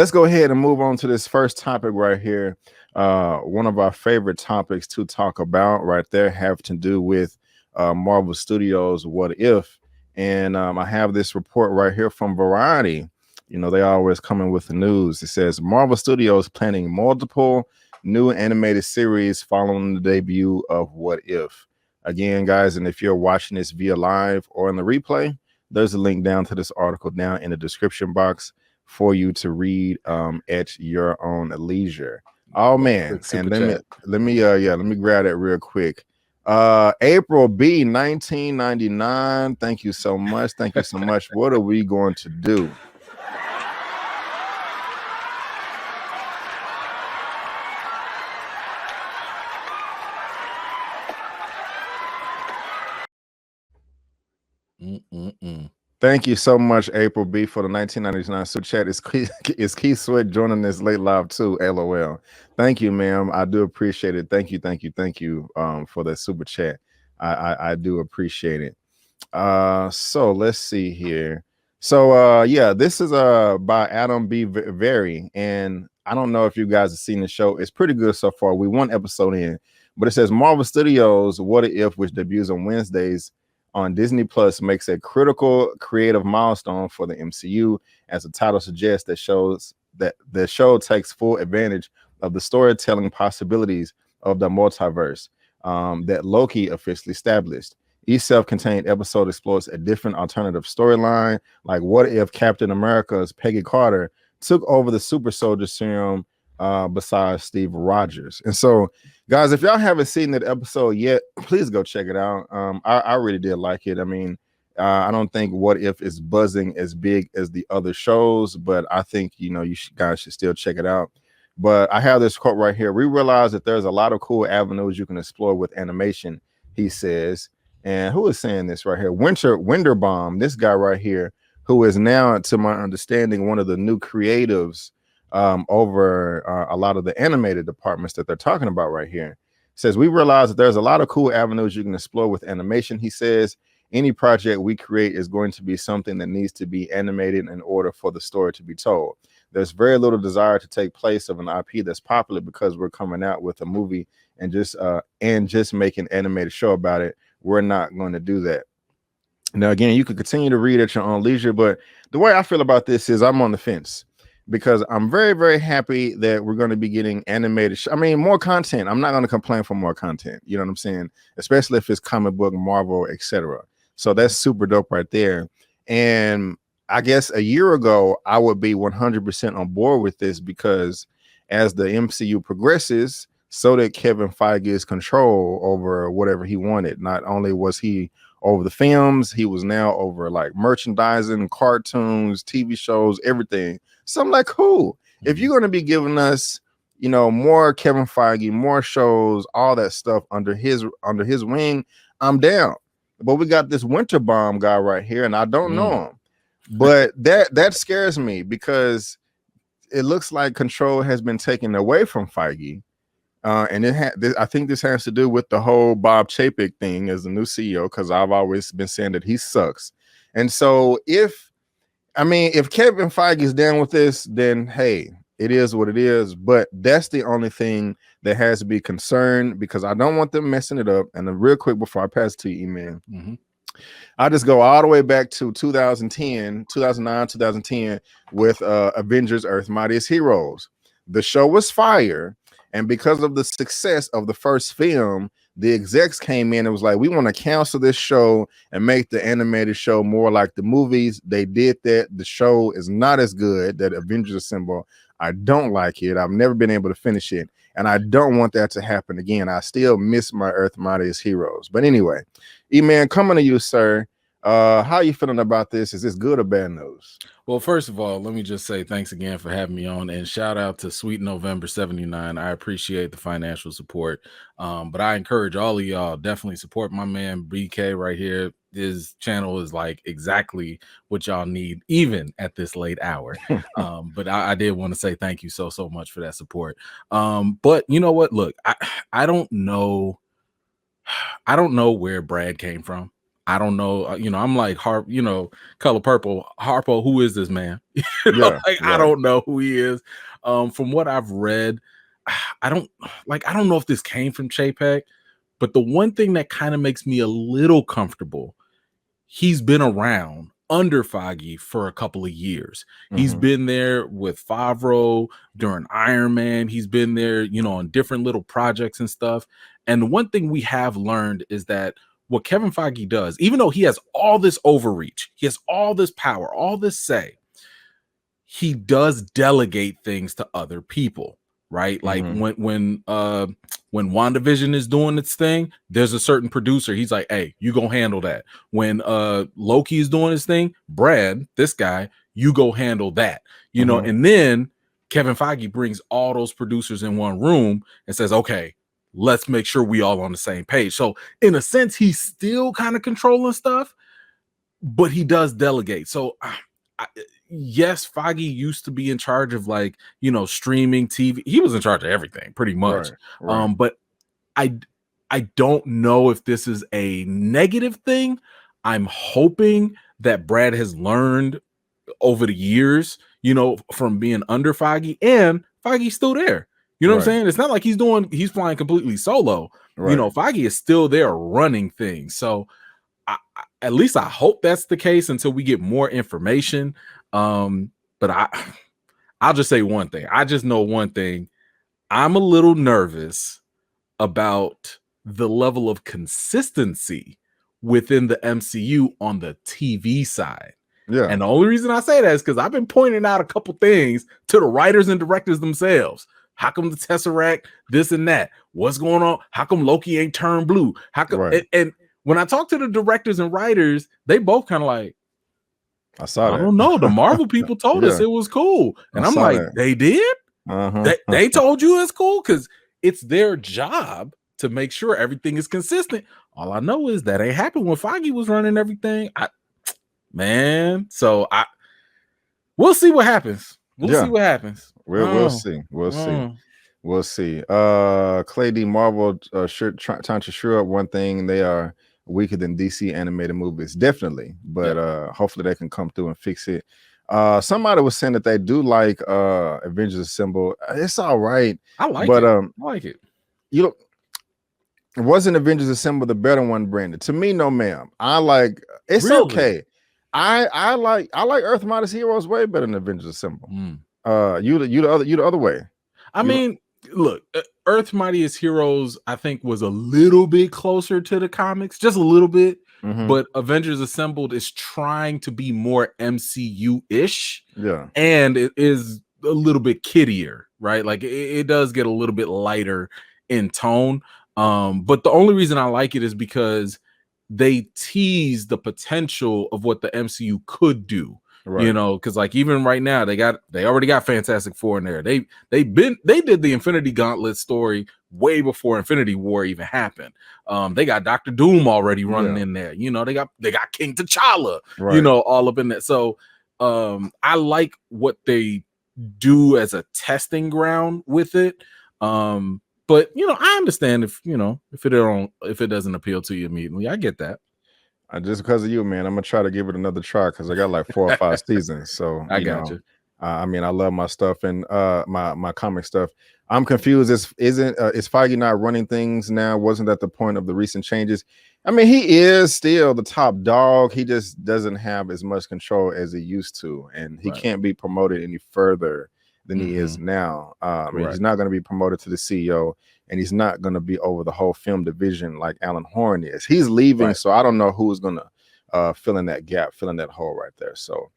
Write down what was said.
let's go ahead and move on to this first topic right here. One of our favorite topics to talk about right there have to do with Marvel Studios What If. And I have this report right here from Variety. You know, they always coming with the news. It says Marvel Studios planning multiple new animated series following the debut of What If. Again, guys, and if you're watching this via live or in the replay, there's a link down to this article down in the description box for you to read at your own leisure. Oh man, and let me grab that real quick. April B 1999. Thank you so much. Thank you so much. What are we going to do? Thank you so much, April B, for the 1999 super chat. Is Keith Sweat joining this late live too? LOL. Thank you, ma'am. I do appreciate it. Thank you for that super chat. I do appreciate it. So let's see here. So yeah, this is by Adam B. Very, and I don't know if you guys have seen the show. It's pretty good so far. We one episode in, but it says Marvel Studios What If, which debuts on Wednesdays on Disney Plus, makes a critical creative milestone for the MCU, as the title suggests. That shows that the show takes full advantage of the storytelling possibilities of the multiverse that Loki officially established. Each self-contained episode explores a different alternative storyline, like what if Captain America's Peggy Carter took over the super soldier serum besides Steve Rogers. And so, guys, if y'all haven't seen that episode yet, please go check it out. I really did like it. I mean, I don't think What If is buzzing as big as the other shows, but I think, you know, guys should still check it out. But I have this quote right here. We realize that there's a lot of cool avenues you can explore with animation, he says. And who is saying this right here? Winterbaum, this guy right here, who is now, to my understanding, one of the new creatives over a lot of the animated departments that they're talking about right here. Says, we realize that there's a lot of cool avenues you can explore with animation. He says, any project we create is going to be something that needs to be animated in order for the story to be told. There's very little desire to take place of an IP that's popular because we're coming out with a movie and just make an animated show about it. We're not going to do that. Now, again, you can continue to read at your own leisure, but the way I feel about this is I'm on the fence, because I'm very, very happy that we're going to be getting animated. I mean, more content. I'm not going to complain for more content. You know what I'm saying? Especially if it's comic book, Marvel, etc. So that's super dope right there. And I guess a year ago, I would be 100% on board with this, because as the MCU progresses, so did Kevin Feige's control over whatever he wanted. Not only was he over the films, he was now over like merchandising, cartoons, TV shows, everything. So I'm like, cool. If you're going to be giving us, you know, more Kevin Feige, more shows, all that stuff under his wing, I'm down. But we got this Winterbaum guy right here, and I don't know him. But that scares me, because it looks like control has been taken away from Feige. And I think this has to do with the whole Bob Chapek thing as the new CEO, because I've always been saying that he sucks. And so if Kevin Feige is down with this, then hey, it is what it is. But that's the only thing that has to be concerned, because I don't want them messing it up. And then real quick before I pass it to you, Eman, I just go all the way back to 2009, 2010 with Avengers Earth's Mightiest Heroes. The show was fire. And because of the success of the first film, the execs came in and was like, we want to cancel this show and make the animated show more like the movies. They did that. The show is not as good, that Avengers Assemble. I don't like it. I've never been able to finish it. And I don't want that to happen again. I still miss my Earth Mightiest Heroes. But anyway, Eman, coming to you, sir. How are you feeling about this? Is this good or bad news? Well, first of all, let me just say thanks again for having me on, and shout out to Sweet November 79. I appreciate the financial support. But I encourage all of y'all, definitely support my man BK right here. His channel is like exactly what y'all need, even at this late hour. But I did want to say thank you so much for that support. But you know what? Look, I don't know where Brad came from. I don't know. I'm like Color Purple. Harpo, who is this man? I don't know who he is. From what I've read, I don't know if this came from Chapek, but the one thing that kind of makes me a little comfortable, he's been around under Feige for a couple of years. He's been there with Favreau during Iron Man. He's been there, on different little projects and stuff. And the one thing we have learned is that what Kevin Feige does, even though he has all this overreach, he has all this power, all this say, he does delegate things to other people, right? Like when WandaVision is doing its thing, there's a certain producer. He's like, hey, you go handle that. When Loki is doing his thing, Brad, this guy, you go handle that. And then Kevin Feige brings all those producers in one room and says, okay, let's make sure we all on the same page. So in a sense, he's still kind of controlling stuff, but he does delegate. So yes, Feige used to be in charge of streaming TV. He was in charge of everything pretty much. Right. But I don't know if this is a negative thing. I'm hoping that Brad has learned over the years, from being under Feige, and Feige's still there. You know what I'm saying? It's not like he's flying completely solo. Right. Feige is still there running things. So at least I hope that's the case until we get more information. But I'll just say one thing. I just know one thing. I'm a little nervous about the level of consistency within the MCU on the TV side. Yeah. And the only reason I say that is because I've been pointing out a couple things to the writers and directors themselves. How come the Tesseract, this and that? What's going on? How come Loki ain't turned blue? How come? And when I talk to the directors and writers, they both kind of like, I don't know. The Marvel people told us it was cool. And I'm like, they did? They told you it's cool? Because it's their job to make sure everything is consistent. All I know is that ain't happened when Feige was running everything. So we'll see what happens. We'll see what happens. We'll see. We'll see. Clay D Marvel trying to sure up one thing. They are weaker than DC animated movies, definitely. But hopefully they can come through and fix it. Somebody was saying that they do like Avengers Assemble. It's all right. I like it. I like it. Wasn't Avengers Assemble the better one, Brandon? To me, no, ma'am. I like it's really? Okay. I like Earth Modest Heroes way better than Avengers Assemble. You the other way. I mean, look, Earth Mightiest Heroes, I think, was a little bit closer to the comics, just a little bit. But Avengers Assembled is trying to be more MCU-ish. Yeah. And it is a little bit kiddier, right? Like it does get a little bit lighter in tone. But the only reason I like it is because they tease the potential of what the MCU could do. Right. Because like even right now they already got Fantastic Four in there. They did the Infinity Gauntlet story way before Infinity War even happened. They got Dr. Doom already running in there. They got King T'Challa, all up in there. So I like what they do as a testing ground with it. But I understand if it doesn't appeal to you immediately. I get that. Just because of you, man, I'm gonna try to give it another try because I got like 4 or 5 seasons. So I got you. I mean, I love my stuff and my comic stuff. I'm confused. Is Feige not running things now? Wasn't that the point of the recent changes? I mean, he is still the top dog. He just doesn't have as much control as he used to, and he can't be promoted any further than he is now. He's not going to be promoted to the CEO, and he's not going to be over the whole film division like Alan Horn is. He's leaving, so I don't know who's going to fill in that gap, fill in that hole right there. So